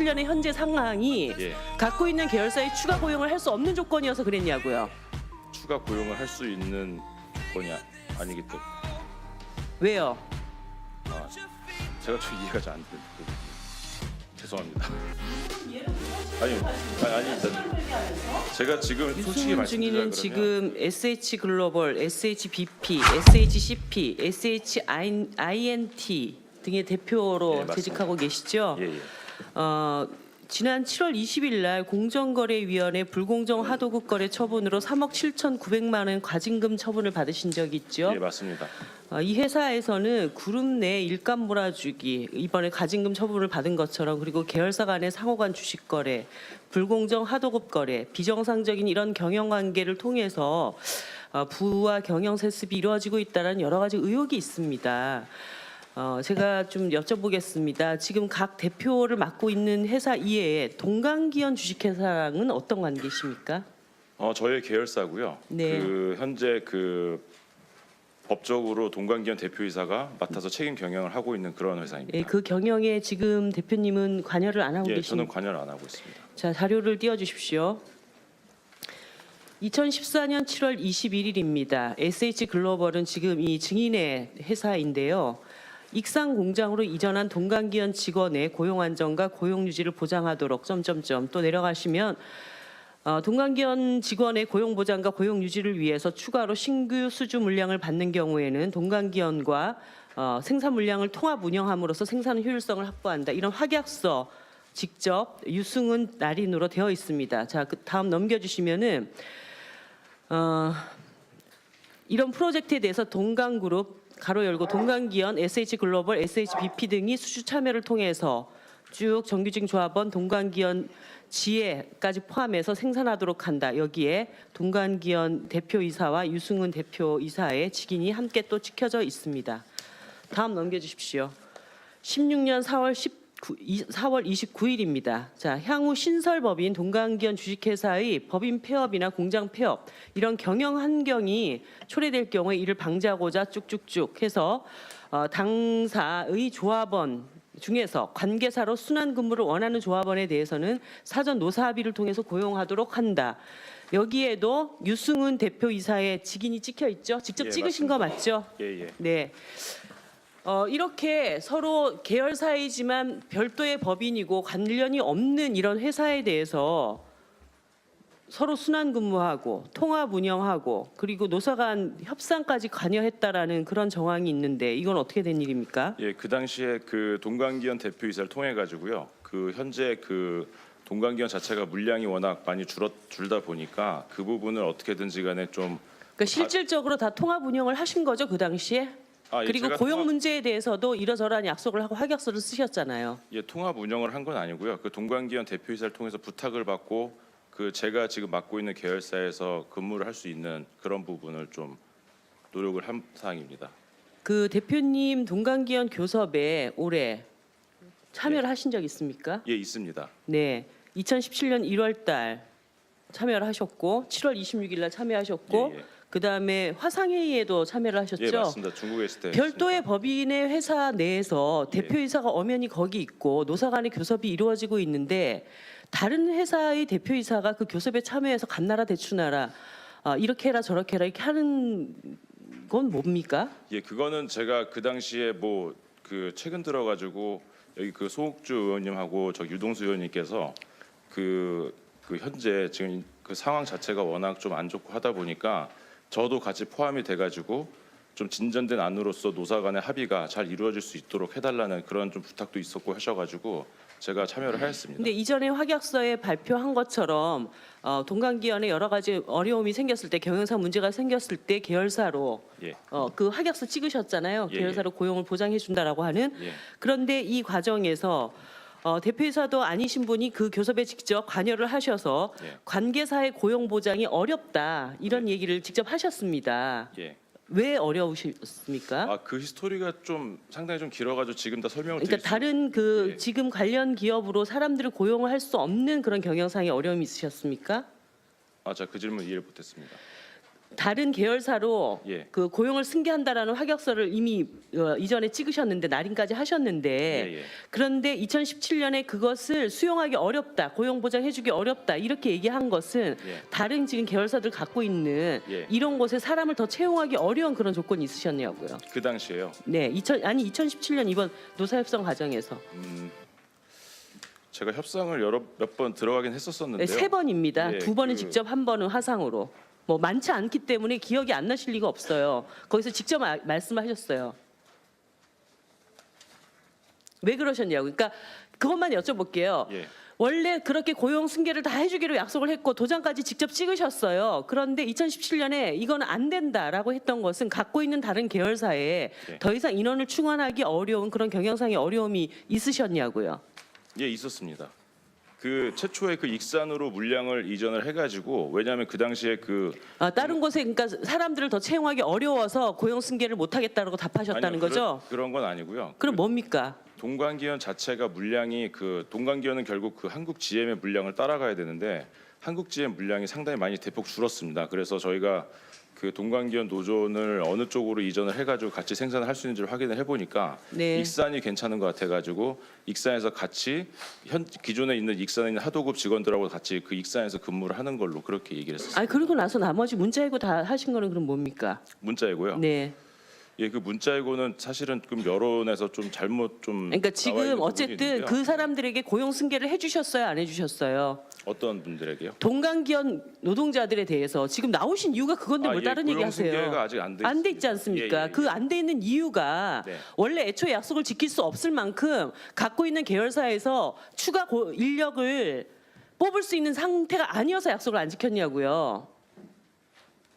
2017년의 현재 상황이 예. 갖고 있는 계열사의 추가 고용을 할 수 없는 조건이어서 그랬냐고요. 추가 고용을 할 수 있는 조건이 아니기 때문에 왜요? 제가 좀 이해가 잘 안 되거든요. 죄송합니다. 아니, 제가 지금 솔직히 유승훈 말씀드리자 중위는 그러면 지금 SH글로벌, SHBP, SHCP, SHINT 등의 대표로 예, 맞습니다. 재직하고 계시죠? 예. 지난 7월 20일 날 공정거래위원회 불공정 하도급 거래 처분으로 3억 7,900만 원 과징금 처분을 받으신 적이 있죠? 예, 맞습니다. 이 회사에서는 그룹 내 일감 몰아주기, 이번에 과징금 처분을 받은 것처럼, 그리고 계열사 간의 상호간 주식 거래, 불공정 하도급 거래, 비정상적인 이런 경영 관계를 통해서 부와 경영 세습이 이루어지고 있다는 여러 가지 의혹이 있습니다. 제가 좀 여쭤보겠습니다. 지금 각 대표를 맡고 있는 회사 이외에 동강기현 주식회사랑은 어떤 관계십니까? 저의 계열사고요. 네. 현재 법적으로 동강기현 대표이사가 맡아서 책임 경영을 하고 있는 그런 회사입니다. 예, 그 경영에 지금 대표님은 관여를 안 하고 예, 저는 계십니까? 관여를 안 하고 있습니다. 자, 자료를 띄워주십시오. 2014년 7월 21일입니다. SH글로벌은 지금 이 증인의 회사인데요. 익산 공장으로 이전한 동강기현 직원의 고용 안정과 고용 유지를 보장하도록 또 내려가시면 동강기현 직원의 고용 보장과 고용 유지를 위해서 추가로 신규 수주 물량을 받는 경우에는 동강기현과 생산 물량을 통합 운영함으로써 생산 효율성을 확보한다. 이런 확약서 직접 유승훈 날인으로 되어 있습니다. 자, 그 다음 넘겨주시면은 이런 프로젝트에 대해서 동강그룹 가로 열고 동강기현, SH글로벌, SHBP 등이 수주 참여를 통해서 쭉 정규직 조합원 동강기현 지혜까지 포함해서 생산하도록 한다. 여기에 동강기현 대표이사와 유승훈 대표이사의 직인이 함께 또 찍혀져 있습니다. 다음 넘겨주십시오. 16년 4월 29일입니다. 자, 향후 신설법인 동강기현 주식회사의 법인 폐업이나 공장 폐업 이런 경영 환경이 초래될 경우에 이를 방지하고자 쭉쭉쭉 해서 당사의 조합원 중에서 관계사로 순환 근무를 원하는 조합원에 대해서는 사전 노사 합의를 통해서 고용하도록 한다. 여기에도 유승훈 대표이사의 직인이 찍혀 있죠? 직접 예, 찍으신 맞습니다. 거 맞죠? 예. 네. 이렇게 서로 계열사이지만 별도의 법인이고 관련이 없는 이런 회사에 대해서 서로 순환 근무하고 통합 운영하고 그리고 노사 간 협상까지 관여했다라는 그런 정황이 있는데 이건 어떻게 된 일입니까? 예, 그 당시에 동강기현 대표이사를 통해 가지고요. 현재 동강기현 자체가 물량이 워낙 많이 줄다 보니까 그 부분을 어떻게든지 간에 좀 그러니까 실질적으로 다 통합 운영을 하신 거죠, 그 당시에? 예, 그리고 제가 고용 문제에 대해서도 이러저러한 약속을 하고 확약서를 쓰셨잖아요. 예, 통합 운영을 한 건 아니고요. 동강기현 대표이사를 통해서 부탁을 받고 제가 지금 맡고 있는 계열사에서 근무를 할 수 있는 그런 부분을 좀 노력을 한 사항입니다. 그 대표님 동강기현 교섭에 올해 참여를 하신 적 있습니까? 예, 있습니다. 네, 2017년 1월 달 참여를 하셨고 7월 26일 날 참여하셨고 예. 그다음에 화상회의에도 참여를 하셨죠? 예, 맞습니다. 중국에 있을 때 별도의 했습니다. 법인의 회사 내에서 예. 대표이사가 엄연히 거기 있고 노사 간의 교섭이 이루어지고 있는데 다른 회사의 대표이사가 그 교섭에 참여해서 간나라 대추나라 이렇게 해라 저렇게 해라 이렇게 하는 건 뭡니까? 예, 그거는 제가 그 당시에 최근 들어 가지고 여기 소옥주 의원님하고 유동수 의원님께서 현재 지금 상황 자체가 워낙 좀 안 좋고 하다 보니까 저도 같이 포함이 돼 가지고 좀 진전된 안으로서 노사 간의 합의가 잘 이루어질 수 있도록 해달라는 그런 좀 부탁도 있었고 하셔가지고 제가 참여를 하였습니다. 근데 이전에 확약서에 발표한 것처럼 동강기현에 여러 가지 어려움이 생겼을 때 경영상 문제가 생겼을 때 계열사로 예. 그 확약서 찍으셨잖아요. 예, 계열사로 고용을 보장해 준다라고 하는. 예. 그런데 이 과정에서 대표이사도 아니신 분이 그 교섭에 직접 관여를 하셔서 예. 관계사의 고용 보장이 어렵다 이런 얘기를 직접 하셨습니다. 예. 왜 어려우셨습니까? 그 히스토리가 좀 상당히 좀 길어가지고 지금 다 설명을 그러니까 드릴 수 다른 예. 지금 관련 기업으로 사람들을 고용을 할 수 없는 그런 경영상의 어려움이 있으셨습니까? 제가 그 질문 이해를 못했습니다. 다른 계열사로 예. 그 고용을 승계한다라는 확약서를 이미 이전에 찍으셨는데 날인까지 하셨는데 예. 그런데 2017년에 그것을 수용하기 어렵다, 고용 보장해주기 어렵다 이렇게 얘기한 것은 예. 다른 지금 계열사들 갖고 있는 예. 이런 곳에 사람을 더 채용하기 어려운 그런 조건이 있으셨냐고요. 그 당시에요. 네, 2017년 이번 노사협상 과정에서 제가 협상을 몇 번 들어가긴 했었었는데요. 네, 3번입니다. 예, 2번은 그- 직접, 1번은 화상으로. 뭐 많지 않기 때문에 기억이 안 나실 리가 없어요. 거기서 직접 말씀하셨어요. 왜 그러셨냐고. 그러니까 그것만 여쭤볼게요. 예. 원래 그렇게 고용 승계를 다 해주기로 약속을 했고 도장까지 직접 찍으셨어요. 그런데 2017년에 이건 안 된다라고 했던 것은 갖고 있는 다른 계열사에 예. 더 이상 인원을 충원하기 어려운 그런 경영상의 어려움이 있으셨냐고요. 예, 있었습니다. 그 최초에 그 익산으로 물량을 이전을 해가지고 왜냐하면 그 당시에 그 다른 곳에 그러니까 사람들을 더 채용하기 어려워서 고용 승계를 못 하겠다라고 답하셨다는 아니요, 거죠? 그런 건 아니고요. 그럼 뭡니까? 동관기현 자체가 물량이 그 동관기현은 결국 그 한국 GM의 물량을 따라가야 되는데 한국 GM 물량이 상당히 많이 대폭 줄었습니다. 그래서 저희가 그 동관기현 노조를 어느 쪽으로 이전을 해가지고 같이 생산을 할 수 있는지를 확인을 해보니까 네. 익산이 괜찮은 것 같아가지고 익산에서 같이 기존에 있는 익산에 있는 하도급 직원들하고 같이 그 익산에서 근무를 하는 걸로 그렇게 얘기를 했었어요. 아 그리고 나서 나머지 문자해고 다 하신 거는 그럼 뭡니까? 문자이고요. 네. 예, 그 문자이고는 사실은 좀 여론에서 좀 잘못 그러니까 나와 있는 지금 부분이 어쨌든 있는데요. 그 사람들에게 고용 승계를 해주셨어요, 안 해주셨어요? 어떤 분들에게요? 동관기현 노동자들에 대해서 지금 나오신 이유가 그건데 뭘 예, 다른 고용 얘기하세요? 승계가 아직 안 돼 안 돼 있지 있습니다. 않습니까? 예, 예, 그 예. 안 돼 있는 이유가 네. 원래 애초에 약속을 지킬 수 없을 만큼 갖고 있는 계열사에서 추가 인력을 뽑을 수 있는 상태가 아니어서 약속을 안 지켰냐고요.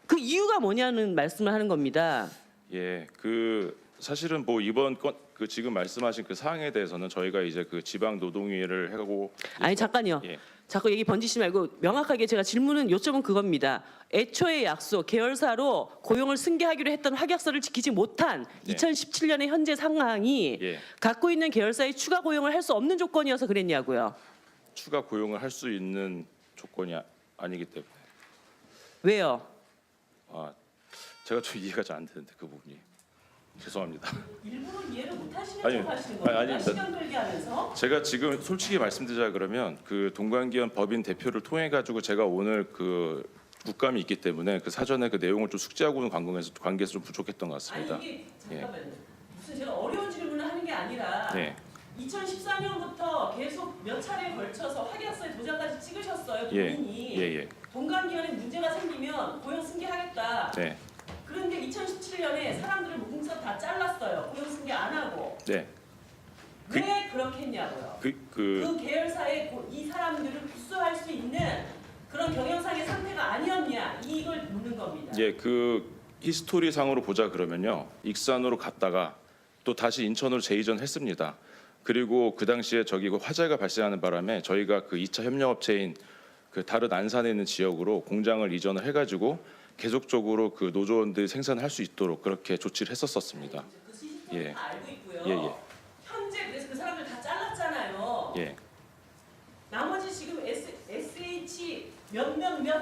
그 이유가 뭐냐는 말씀을 하는 겁니다. 예, 그 사실은 뭐 이번 건 그 지금 말씀하신 그 사항에 대해서는 저희가 이제 그 지방 노동위를 해가고 아니 잠깐요. 예. 자꾸 얘기 번지지 말고 명확하게 제가 질문은 요점은 그겁니다. 애초에 약속 계열사로 고용을 승계하기로 했던 확약서를 지키지 못한 네. 2017년의 현재 상황이 예. 갖고 있는 계열사의 추가 고용을 할 수 없는 조건이어서 그랬냐고요. 추가 고용을 할 수 있는 조건이 아니기 때문에 왜요? 제가 좀 이해가 잘 안 되는데 그 부분이 죄송합니다. 일부러 이해를 못 하시는 아니, 척 하시는 아니, 겁니다. 아닙니다. 시간 끌게 하면서. 제가 지금 솔직히 말씀드리자 그러면 그 동관기현 법인 대표를 통해 가지고 제가 오늘 그 국감이 있기 때문에 그 사전에 그 내용을 좀 숙지하고는 관계에서 좀 부족했던 것 같습니다. 아니 이게 잠깐만요. 무슨 제가 어려운 질문을 하는 게 아니라 네. 2014년부터 계속 몇 차례에 걸쳐서 확약서에 도장까지 찍으셨어요. 예. 본인이. 예. 동관기관에 문제가 생기면 고용 승계하겠다. 네. 그런데 2017년에 사람들을 무분서 다 잘랐어요. 고용 승계 안 하고. 네. 왜 그렇게 했냐고요. 그 계열사에 이 사람들을 부수할 수 있는 그런 경영상의 상태가 아니었냐 이걸 묻는 겁니다. 예, 그 히스토리 상으로 보자 그러면요. 익산으로 갔다가 또 다시 인천으로 재이전했습니다. 그리고 그 당시에 저기 그 화재가 발생하는 바람에 저희가 그 2차 협력업체인 그 다른 안산에 있는 지역으로 공장을 이전을 해가지고 계속적으로 그 노조원들이 생산할 수 있도록 그렇게 조치를 했었습니다. 그 시스템 예. 다 알고 있고요. 예. 현재 그래서 그 사람들 다 잘랐잖아요. 예, 나머지 지금 SH 몇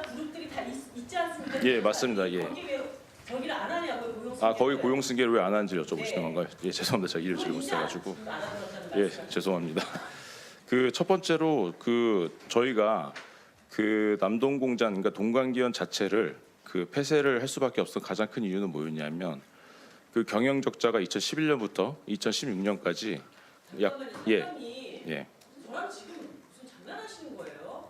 그룹들이 다 있지 않습니까? 예, 맞습니다. 예. 거기 왜 저기를 안 하냐고요 고용 거기 고용 승계를 왜 안 하는지 여쭤보시는 네. 건가요? 예, 죄송합니다. 제가 일을 잘 못해가지고. 예, 예. 죄송합니다. 그 첫 번째로 그 저희가 그 남동공장 그러니까 동관기현 자체를 그 폐쇄를 할 수밖에 없었던 가장 큰 이유는 뭐였냐면 그 경영 적자가 2011년부터 2016년까지 예. 저랑 지금 무슨 장난하시는 거예요?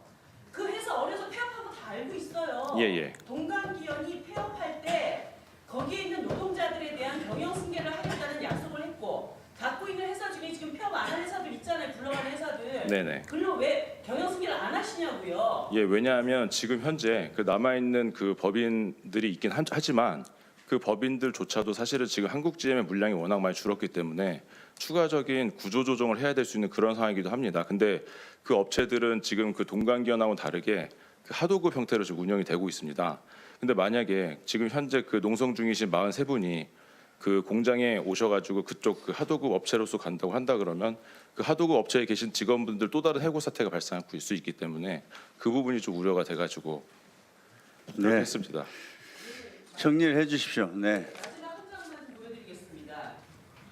그 회사 어려서 폐업한 거 다 알고 있어요. 예. 동관기현이 폐업할 때 거기에 있는 노동자들에 대한 경영 승계를 하겠다는 약속을 했고 갖고 있는 회사 중에 지금 폐업 안 한 회사들 있잖아요. 굴러가는 회사들. 네네. 그걸로 왜 경영 승계를 안 하시냐고요? 예, 왜냐하면 지금 현재 그 남아 있는 그 법인들이 있긴 하지만 그 법인들조차도 사실은 지금 한국 GM의 물량이 워낙 많이 줄었기 때문에 추가적인 구조 조정을 해야 될 수 있는 그런 상황이기도 합니다. 근데 그 업체들은 지금 그 동관기현하고는 다르게 그 하도급 형태로 지금 운영이 되고 있습니다. 근데 만약에 지금 현재 그 농성 중이신 43분이 그 공장에 오셔가지고 그쪽 그 하도급 업체로서 간다고 한다 그러면 그 하도급 업체에 계신 직원분들 또 다른 해고 사태가 발생할 수 있기 때문에 그 부분이 좀 우려가 돼가지고 그렇게 네. 했습니다. 정리를 해주십시오. 네. 마지막 한 장만 보여드리겠습니다.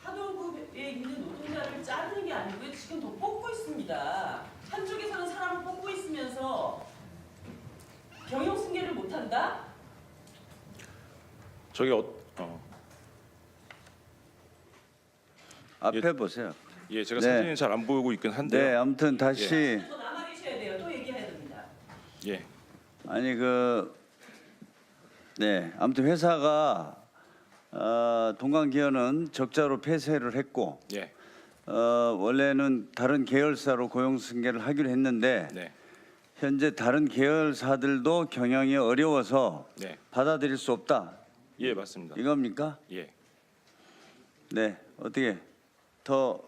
하도급에 있는 노동자를 자르는 게 아니고요. 지금 더 뽑고 있습니다. 한쪽에서는 사람을 뽑고 있으면서 경영 승계를 못한다? 저기 앞에 보세요. 예, 제가 네. 사진이 잘 안 보이고 있긴 한데요. 네, 아무튼 다시 또 남아 계셔야 돼요. 또 얘기해야 됩니다. 예, 아니 네, 아무튼 회사가 동강기업은 적자로 폐쇄를 했고 예, 원래는 다른 계열사로 고용 승계를 하기로 했는데 네, 현재 다른 계열사들도 경영이 어려워서 네, 받아들일 수 없다. 예, 맞습니다. 이겁니까? 예, 네, 어떻게 더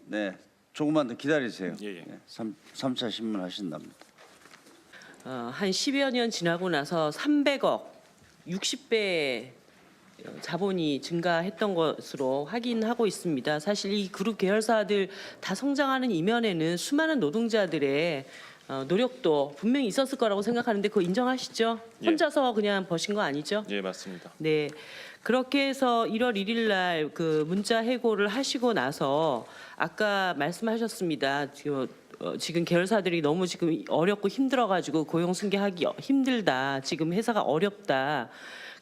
네, 조금만 더 기다리세요. 예, 예. 네, 3차 신문 하신답니다. 한 10여 년 지나고 나서 300억, 60배 자본이 증가했던 것으로 확인하고 있습니다. 사실 이 그룹 계열사들 다 성장하는 이면에는 수많은 노동자들의 노력도 분명히 있었을 거라고 생각하는데 그거 인정하시죠? 예. 혼자서 그냥 버신 거 아니죠? 예, 맞습니다. 네. 그렇게 해서 1월 1일 날 그 문자 해고를 하시고 나서 아까 말씀하셨습니다. 지금 계열사들이 너무 지금 어렵고 힘들어가지고 고용 승계하기 힘들다. 지금 회사가 어렵다.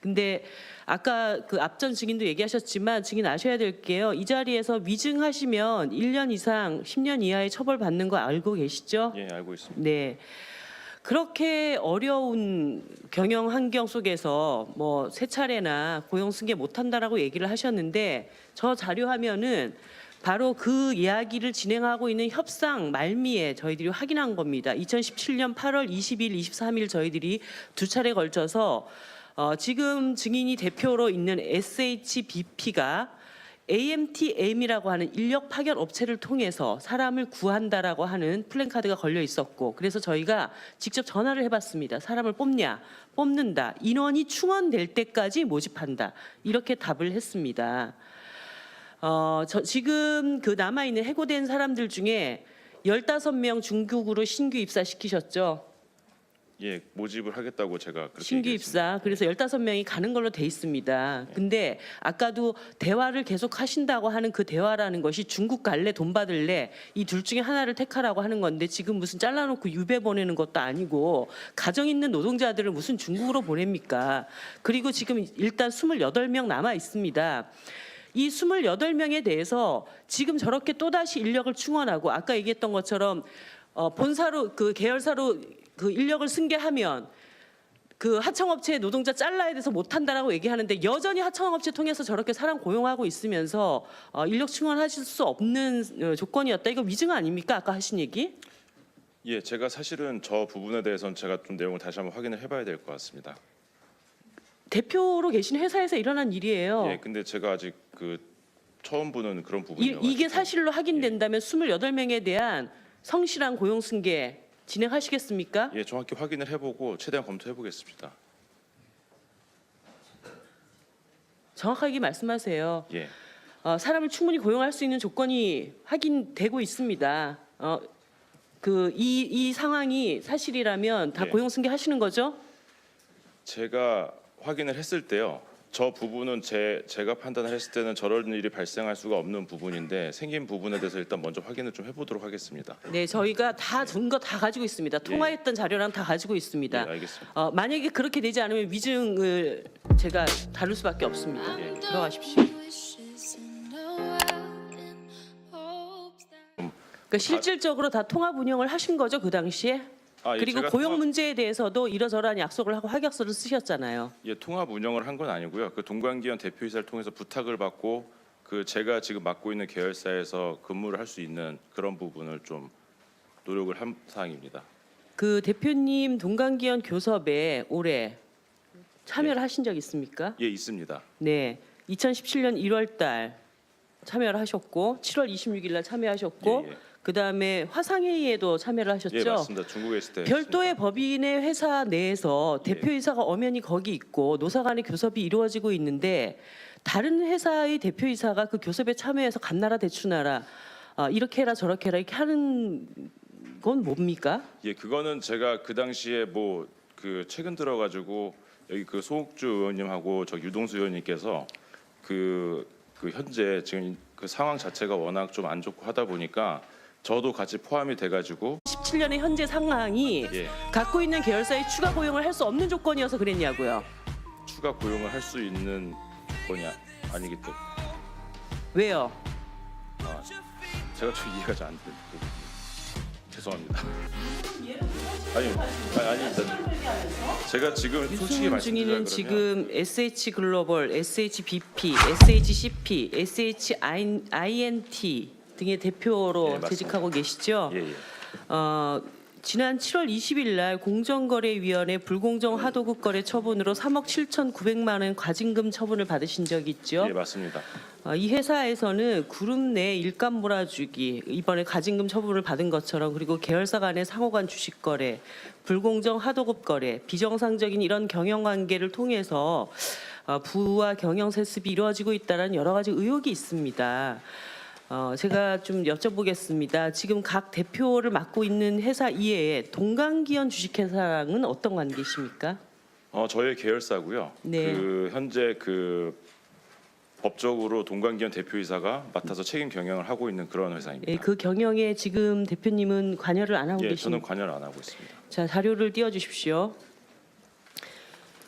근데 아까 그 앞전 증인도 얘기하셨지만 증인 아셔야 될 게요. 이 자리에서 위증하시면 1년 이상 10년 이하의 처벌받는 거 알고 계시죠? 예, 알고 있습니다. 네. 그렇게 어려운 경영 환경 속에서 뭐 세 차례나 고용 승계 못 한다라고 얘기를 하셨는데 저 자료화면은 바로 그 이야기를 진행하고 있는 협상 말미에 저희들이 확인한 겁니다. 2017년 8월 20일, 23일 저희들이 두 차례 걸쳐서 지금 증인이 대표로 있는 SHBP가 AMTM이라고 하는 인력 파견 업체를 통해서 사람을 구한다라고 하는 플랜카드가 걸려 있었고 그래서 저희가 직접 전화를 해봤습니다. 사람을 뽑냐? 뽑는다. 인원이 충원될 때까지 모집한다. 이렇게 답을 했습니다. 지금 그 남아있는 해고된 사람들 중에 15명 중국으로 신규 입사시키셨죠? 예, 모집을 하겠다고 제가 그렇게 신규 얘기했습니다. 입사. 그래서 15명이 가는 걸로 돼 있습니다. 근데 아까도 대화를 계속 하신다고 하는 그 대화라는 것이 중국 갈래 돈 받을래 이 둘 중에 하나를 택하라고 하는 건데 지금 무슨 잘라놓고 유배 보내는 것도 아니고 가정 있는 노동자들을 무슨 중국으로 보냅니까? 그리고 지금 일단 28명 남아 있습니다. 이 28명에 대해서 지금 저렇게 또다시 인력을 충원하고 아까 얘기했던 것처럼 본사로 그 계열사로 그 인력을 승계하면 그 하청업체 노동자 잘라야 돼서 못한다라고 얘기하는데 여전히 하청업체 통해서 저렇게 사람 고용하고 있으면서 인력 충원하실 수 없는 조건이었다. 이거 위증 아닙니까? 아까 하신 얘기? 예, 제가 사실은 저 부분에 대해서는 제가 좀 내용을 다시 한번 확인을 해봐야 될 것 같습니다. 대표로 계신 회사에서 일어난 일이에요. 예, 근데 제가 아직 그 처음 보는 그런 부분이어가지고 이게 사실로 확인된다면 28명에 대한 성실한 고용 승계 진행하시겠습니까? 예, 정확히 확인을 해보고 최대한 검토해 보겠습니다. 정확하게 말씀하세요. 예, 사람을 충분히 고용할 수 있는 조건이 확인되고 있습니다. 이 상황이 사실이라면 다 예. 고용 승계하시는 거죠? 제가 확인을 했을 때요. 저 부분은 제가 판단을 했을 때는 저런 일이 발생할 수가 없는 부분인데 생긴 부분에 대해서 일단 먼저 확인을 좀 해보도록 하겠습니다. 네, 저희가 다 증거 다 가지고 있습니다. 통화했던 자료랑 다 가지고 예, 있습니다. 알겠습니다. 만약에 그렇게 되지 않으면 위증을 제가 다룰 수밖에 없습니다. 들어가십시오. 그러니까 실질적으로 다 통합 운영을 하신 거죠 그 당시에? 아, 예, 그리고 제가 고용 문제에 대해서도 이러저러한 약속을 하고 확약서를 쓰셨잖아요. 예, 통합 운영을 한 건 아니고요. 그 동관기업 대표이사를 통해서 부탁을 받고 그 제가 지금 맡고 있는 계열사에서 근무를 할 수 있는 그런 부분을 좀 노력을 한 사항입니다. 그 대표님 동강기원 교섭에 올해 참여를 하신 적 있습니까? 예, 있습니다. 네, 2017년 1월달 참여를 하셨고 7월 26일 날 참여하셨고 예, 예. 그 다음에 화상회의에도 참여를 하셨죠. 예, 맞습니다. 중국에 있을 때 별도의 했습니다. 법인의 회사 내에서 예. 대표이사가 엄연히 거기 있고 노사 간의 교섭이 이루어지고 있는데 다른 회사의 대표이사가 그 교섭에 참여해서 간나라 대추나라 이렇게 해라 저렇게 해라 이렇게 하는 건 뭡니까? 예, 그거는 제가 그 당시에 뭐 그 최근 들어가지고 여기 그 소옥주 의원님하고 저 유동수 의원님께서 그 현재 지금 그 상황 자체가 워낙 좀 안 좋고 하다 보니까 저도 같이 포함이 돼가지고 17년의 현재 상황이 예, 갖고 있는 계열사의 추가 고용을 할 수 없는 조건이어서 그랬냐고요. 추가 고용을 할 수 있는 건이 아니기 때문에 왜요? 제가 좀 이해가 잘 안 돼요. 죄송합니다. 아니, 제가 지금 솔직히 유승훈 말씀드리자 중위는 그러면 지금 SH글로벌, SHBP, SHCP, SHINT 등의 대표로 예, 맞습니다. 재직하고 계시죠? 예. 지난 7월 20일 날 공정거래위원회 불공정 하도급 거래 처분으로 3억 7,900만 원 과징금 처분을 받으신 적이 있죠. 예, 맞습니다. 이 회사에서는 그룹 내 일감 몰아주기 이번에 과징금 처분을 받은 것처럼 그리고 계열사 간의 상호간 주식 거래, 불공정 하도급 거래, 비정상적인 이런 경영 관계를 통해서 부와 경영 세습이 이루어지고 있다는 여러 가지 의혹이 있습니다. 제가 좀 여쭤보겠습니다. 지금 각 대표를 맡고 있는 회사 이외에 동강기원 주식회사랑은 어떤 관계십니까? 저의 계열사고요. 네. 그 현재 그 법적으로 동강기원 대표이사가 맡아서 책임 경영을 하고 있는 그런 회사입니다. 예, 그 경영에 지금 대표님은 관여를 안 하고 예, 계십니까? 저는 관여를 안 하고 있습니다. 자, 자료를 띄워주십시오.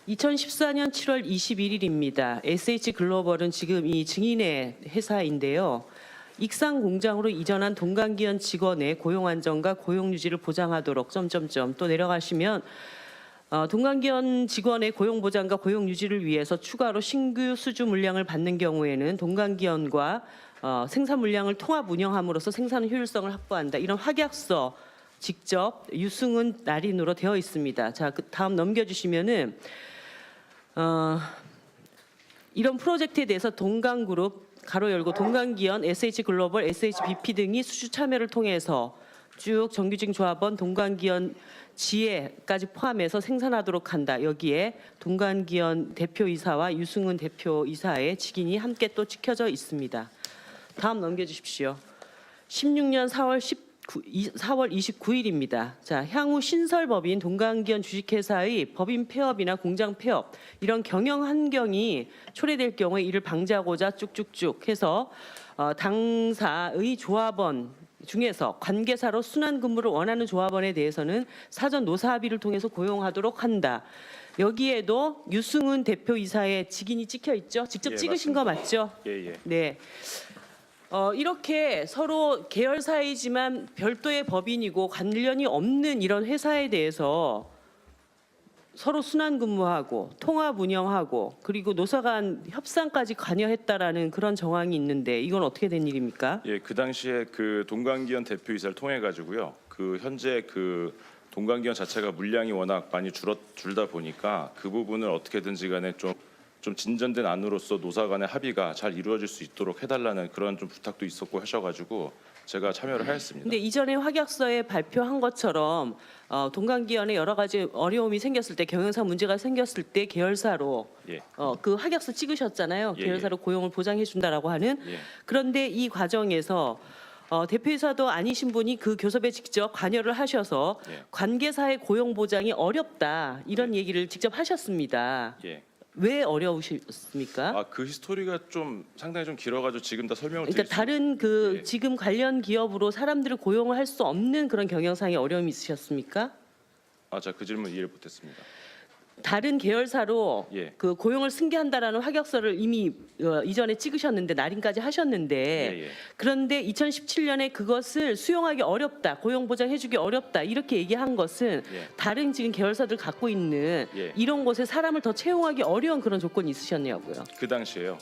2014년 7월 21일입니다. SH글로벌은 지금 이 증인의 회사인데요. 익산 공장으로 이전한 동강기원 직원의 고용 안정과 고용 유지를 보장하도록 또 내려가시면 동강기원 직원의 고용 보장과 고용 유지를 위해서 추가로 신규 수주 물량을 받는 경우에는 동강기원과 생산 물량을 통합 운영함으로써 생산 효율성을 확보한다. 이런 확약서 직접 유승은 날인으로 되어 있습니다. 자, 그 다음 넘겨주시면은 이런 프로젝트에 대해서 동강그룹 가로 열고 동강기원, SH글로벌, SHBP 등이 수주 참여를 통해서 쭉 정규직 조합원 동강기원 지혜까지 포함해서 생산하도록 한다. 여기에 동강기원 대표이사와 유승은 대표이사의 직인이 함께 또 찍혀져 있습니다. 다음 넘겨주십시오. 16년 4월 29일입니다. 자, 향후 신설법인 동강기원 주식회사의 법인 폐업이나 공장 폐업 이런 경영 환경이 초래될 경우에 이를 방지하고자 쭉쭉쭉 해서 당사의 조합원 중에서 관계사로 순환 근무를 원하는 조합원에 대해서는 사전 노사 합의를 통해서 고용하도록 한다. 여기에도 유승은 대표이사의 직인이 찍혀 있죠? 직접 예, 찍으신 거 맞죠? 예. 네. 이렇게 서로 계열사이지만 별도의 법인이고 관련이 없는 이런 회사에 대해서 서로 순환 근무하고 통합 운영하고 그리고 노사 간 협상까지 관여했다라는 그런 정황이 있는데 이건 어떻게 된 일입니까? 예, 그 당시에 그 동강기원 대표이사를 통해 가지고요. 그 현재 그 동강기원 자체가 물량이 워낙 많이 줄다 보니까 그 부분을 어떻게든지 간에 좀 진전된 안으로서 노사 간의 합의가 잘 이루어질 수 있도록 해달라는 그런 좀 부탁도 있었고 하셔가지고 제가 참여를 하였습니다. 근데 이전에 확약서에 발표한 것처럼 동강기원에 여러 가지 어려움이 생겼을 때 경영상 문제가 생겼을 때 계열사로 예. 그 확약서 찍으셨잖아요. 예, 계열사로 고용을 보장해 준다라고 하는. 예. 그런데 이 과정에서 대표이사도 아니신 분이 그 교섭에 직접 관여를 하셔서 예. 관계사의 고용 보장이 어렵다 이런 얘기를 직접 하셨습니다. 예. 왜 어려우셨습니까? 그 히스토리가 좀 상당히 좀 길어가지고 지금 다 설명을 그러니까 드릴 수 다른 그 예. 지금 관련 기업으로 사람들을 고용을 할 수 없는 그런 경영상의 어려움이 있으셨습니까? 제가 그 질문 이해를 못했습니다. 다른 계열사로 예. 그 고용을 승계한다라는 확약서를 이미 이전에 찍으셨는데 날인까지 하셨는데 예. 그런데 2017년에 그것을 수용하기 어렵다, 고용 보장해주기 어렵다 이렇게 얘기한 것은 예. 다른 지금 계열사들 갖고 있는 예. 이런 곳에 사람을 더 채용하기 어려운 그런 조건이 있으셨냐고요. 그 당시에요.